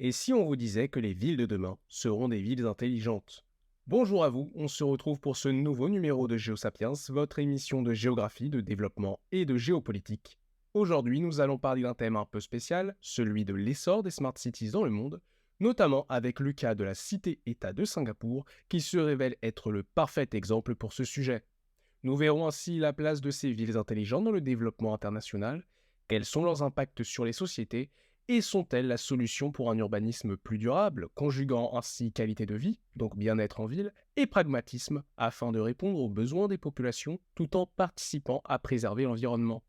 Et si on vous disait que les villes de demain seront des villes intelligentes? Bonjour à vous, on se retrouve pour ce nouveau numéro de GeoSapiens, votre émission de géographie, de développement et de géopolitique. Aujourd'hui, nous allons parler d'un thème un peu spécial, celui de l'essor des smart cities dans le monde, notamment avec le cas de la cité-État de Singapour, qui se révèle être le parfait exemple pour ce sujet. Nous verrons ainsi la place de ces villes intelligentes dans le développement international, quels sont leurs impacts sur les sociétés, et sont-elles la solution pour un urbanisme plus durable, conjuguant ainsi qualité de vie, donc bien-être en ville, et pragmatisme, afin de répondre aux besoins des populations tout en participant à préserver l'environnement.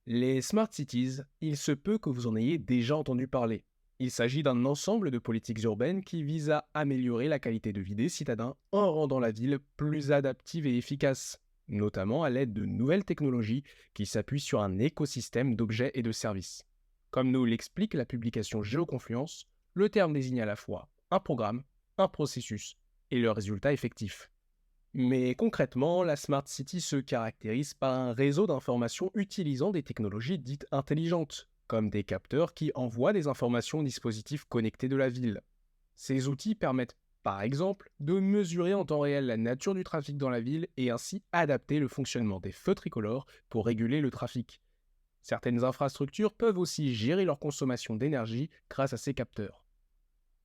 Les Smart Cities, il se peut que vous en ayez déjà entendu parler. Il s'agit d'un ensemble de politiques urbaines qui visent à améliorer la qualité de vie des citadins en rendant la ville plus adaptive et efficace, notamment à l'aide de nouvelles technologies qui s'appuient sur un écosystème d'objets et de services. Comme nous l'explique la publication Géoconfluence, le terme désigne à la fois un programme, un processus et le résultat effectif. Mais concrètement, la Smart City se caractérise par un réseau d'informations utilisant des technologies dites intelligentes, comme des capteurs qui envoient des informations aux dispositifs connectés de la ville. Ces outils permettent, par exemple, de mesurer en temps réel la nature du trafic dans la ville et ainsi adapter le fonctionnement des feux tricolores pour réguler le trafic. Certaines infrastructures peuvent aussi gérer leur consommation d'énergie grâce à ces capteurs.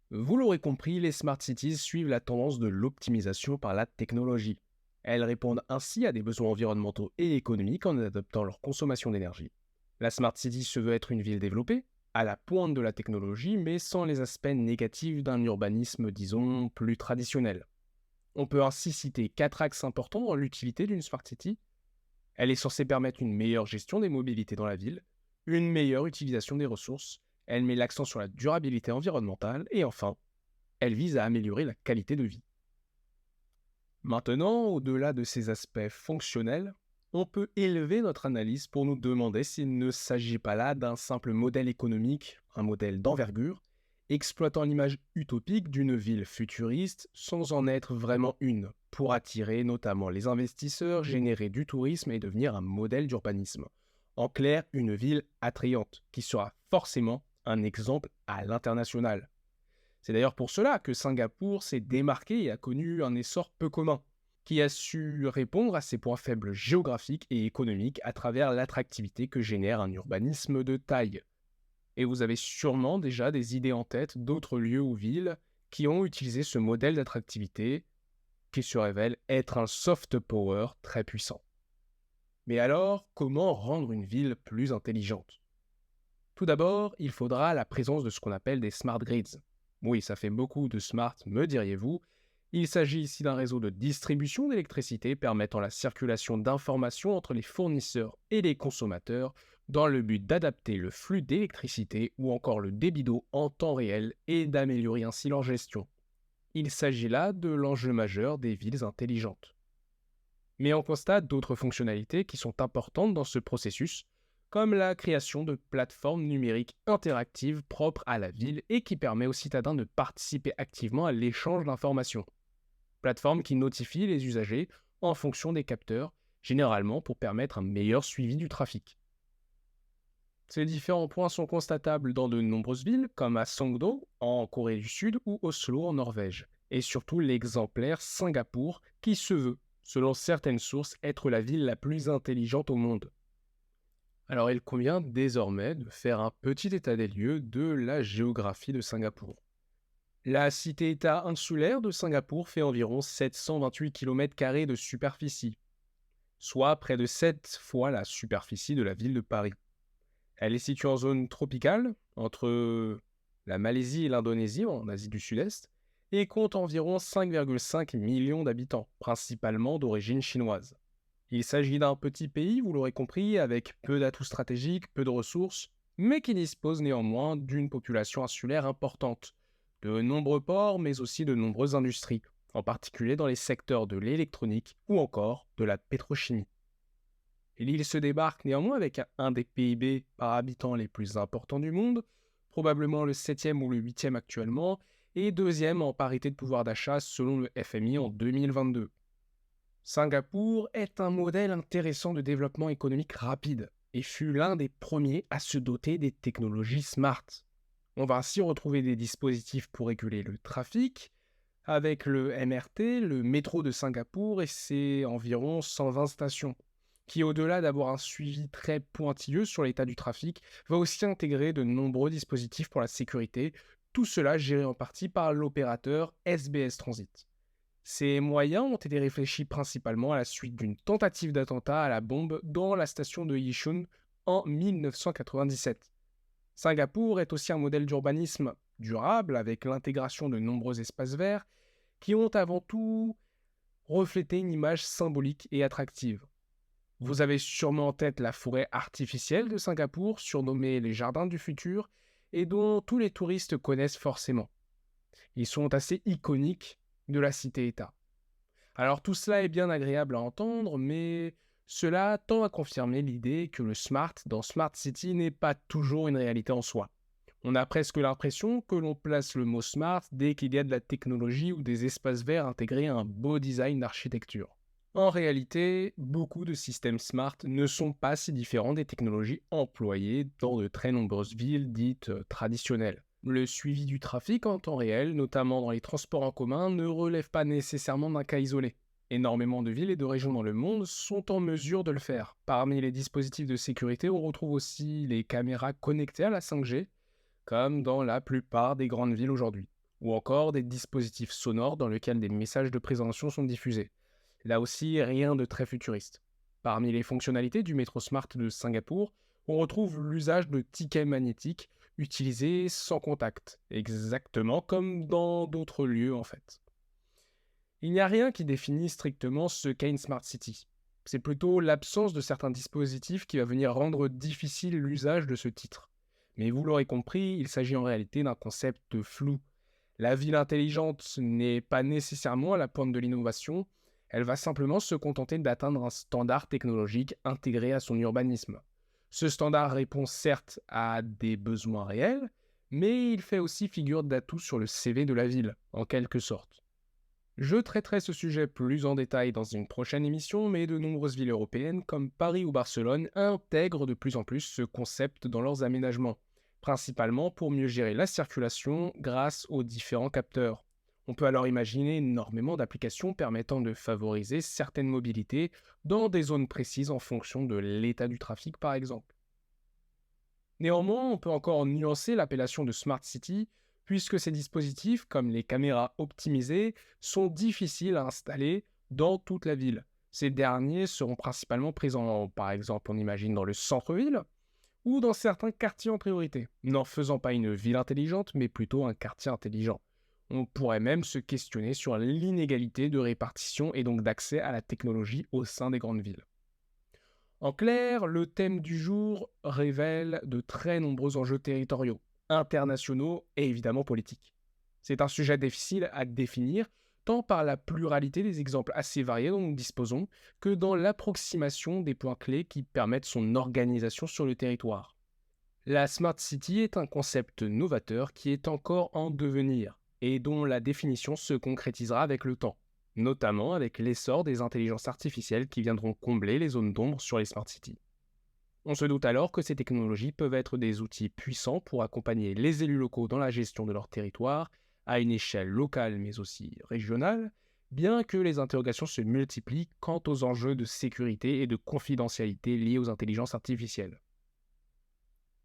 Vous l'aurez compris, les Smart Cities suivent la tendance de l'optimisation par la technologie. Elles répondent ainsi à des besoins environnementaux et économiques en adaptant leur consommation d'énergie. La Smart City se veut être une ville développée, à la pointe de la technologie, mais sans les aspects négatifs d'un urbanisme, disons, plus traditionnel. On peut ainsi citer quatre axes importants dans l'utilité d'une Smart City. Elle est censée permettre une meilleure gestion des mobilités dans la ville, une meilleure utilisation des ressources, elle met l'accent sur la durabilité environnementale et enfin, elle vise à améliorer la qualité de vie. Maintenant, au-delà de ces aspects fonctionnels, on peut élever notre analyse pour nous demander s'il ne s'agit pas là d'un simple modèle économique, un modèle d'envergure, exploitant l'image utopique d'une ville futuriste sans en être vraiment une, pour attirer notamment les investisseurs, générer du tourisme et devenir un modèle d'urbanisme. En clair, une ville attrayante, qui sera forcément un exemple à l'international. C'est d'ailleurs pour cela que Singapour s'est démarqué et a connu un essor peu commun, qui a su répondre à ses points faibles géographiques et économiques à travers l'attractivité que génère un urbanisme de taille. Et vous avez sûrement déjà des idées en tête d'autres lieux ou villes qui ont utilisé ce modèle d'attractivité qui se révèle être un soft power très puissant. Mais alors, comment rendre une ville plus intelligente? Tout d'abord, il faudra la présence de ce qu'on appelle des smart grids. Oui, ça fait beaucoup de smart, me diriez-vous. Il s'agit ici d'un réseau de distribution d'électricité permettant la circulation d'informations entre les fournisseurs et les consommateurs dans le but d'adapter le flux d'électricité ou encore le débit d'eau en temps réel et d'améliorer ainsi leur gestion. Il s'agit là de l'enjeu majeur des villes intelligentes. Mais on constate d'autres fonctionnalités qui sont importantes dans ce processus, comme la création de plateformes numériques interactives propres à la ville et qui permet aux citadins de participer activement à l'échange d'informations. Plateformes qui notifient les usagers en fonction des capteurs, généralement pour permettre un meilleur suivi du trafic. Ces différents points sont constatables dans de nombreuses villes, comme à Songdo, en Corée du Sud, ou Oslo, en Norvège, et surtout l'exemplaire Singapour, qui se veut, selon certaines sources, être la ville la plus intelligente au monde. Alors il convient désormais de faire un petit état des lieux de la géographie de Singapour. La cité-État insulaire de Singapour fait environ 728 km² de superficie, soit près de 7 fois la superficie de la ville de Paris. Elle est située en zone tropicale, entre la Malaisie et l'Indonésie, en Asie du Sud-Est, et compte environ 5,5 millions d'habitants, principalement d'origine chinoise. Il s'agit d'un petit pays, vous l'aurez compris, avec peu d'atouts stratégiques, peu de ressources, mais qui dispose néanmoins d'une population insulaire importante, de nombreux ports, mais aussi de nombreuses industries, en particulier dans les secteurs de l'électronique ou encore de la pétrochimie. Et l'île se débarque néanmoins avec un des PIB par habitant les plus importants du monde, probablement le septième ou le huitième actuellement, et deuxième en parité de pouvoir d'achat selon le FMI en 2022. Singapour est un modèle intéressant de développement économique rapide et fut l'un des premiers à se doter des technologies smart. On va ainsi retrouver des dispositifs pour réguler le trafic, avec le MRT, le métro de Singapour et ses environ 120 stations, qui au-delà d'avoir un suivi très pointilleux sur l'état du trafic, va aussi intégrer de nombreux dispositifs pour la sécurité, tout cela géré en partie par l'opérateur SBS Transit. Ces moyens ont été réfléchis principalement à la suite d'une tentative d'attentat à la bombe dans la station de Yishun en 1997. Singapour est aussi un modèle d'urbanisme durable avec l'intégration de nombreux espaces verts qui ont avant tout reflété une image symbolique et attractive. Vous avez sûrement en tête la forêt artificielle de Singapour, surnommée les jardins du futur, et dont tous les touristes connaissent forcément. Ils sont assez iconiques de la cité-État. Alors tout cela est bien agréable à entendre, mais cela tend à confirmer l'idée que le smart dans Smart City n'est pas toujours une réalité en soi. On a presque l'impression que l'on place le mot smart dès qu'il y a de la technologie ou des espaces verts intégrés à un beau design d'architecture. En réalité, beaucoup de systèmes smart ne sont pas si différents des technologies employées dans de très nombreuses villes dites traditionnelles. Le suivi du trafic en temps réel, notamment dans les transports en commun, ne relève pas nécessairement d'un cas isolé. Énormément de villes et de régions dans le monde sont en mesure de le faire. Parmi les dispositifs de sécurité, on retrouve aussi les caméras connectées à la 5G, comme dans la plupart des grandes villes aujourd'hui, ou encore des dispositifs sonores dans lesquels des messages de prévention sont diffusés. Là aussi, rien de très futuriste. Parmi les fonctionnalités du métro Smart de Singapour, on retrouve l'usage de tickets magnétiques utilisés sans contact, exactement comme dans d'autres lieux en fait. Il n'y a rien qui définit strictement ce qu'est une Smart City. C'est plutôt l'absence de certains dispositifs qui va venir rendre difficile l'usage de ce titre. Mais vous l'aurez compris, il s'agit en réalité d'un concept flou. La ville intelligente n'est pas nécessairement à la pointe de l'innovation, elle va simplement se contenter d'atteindre un standard technologique intégré à son urbanisme. Ce standard répond certes à des besoins réels, mais il fait aussi figure d'atout sur le CV de la ville, en quelque sorte. Je traiterai ce sujet plus en détail dans une prochaine émission, mais de nombreuses villes européennes, comme Paris ou Barcelone, intègrent de plus en plus ce concept dans leurs aménagements, principalement pour mieux gérer la circulation grâce aux différents capteurs. On peut alors imaginer énormément d'applications permettant de favoriser certaines mobilités dans des zones précises en fonction de l'état du trafic par exemple. Néanmoins, on peut encore nuancer l'appellation de Smart City, puisque ces dispositifs, comme les caméras optimisées, sont difficiles à installer dans toute la ville. Ces derniers seront principalement présents, par exemple, on imagine dans le centre-ville, ou dans certains quartiers en priorité, n'en faisant pas une ville intelligente, mais plutôt un quartier intelligent. On pourrait même se questionner sur l'inégalité de répartition et donc d'accès à la technologie au sein des grandes villes. En clair, le thème du jour révèle de très nombreux enjeux territoriaux, internationaux et évidemment politiques. C'est un sujet difficile à définir, tant par la pluralité des exemples assez variés dont nous disposons, que dans l'approximation des points clés qui permettent son organisation sur le territoire. La Smart City est un concept novateur qui est encore en devenir, et dont la définition se concrétisera avec le temps, notamment avec l'essor des intelligences artificielles qui viendront combler les zones d'ombre sur les Smart Cities. On se doute alors que ces technologies peuvent être des outils puissants pour accompagner les élus locaux dans la gestion de leur territoire, à une échelle locale mais aussi régionale, bien que les interrogations se multiplient quant aux enjeux de sécurité et de confidentialité liés aux intelligences artificielles.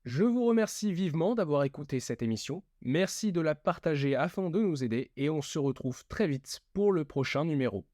Je vous remercie vivement d'avoir écouté cette émission, merci de la partager afin de nous aider et on se retrouve très vite pour le prochain numéro.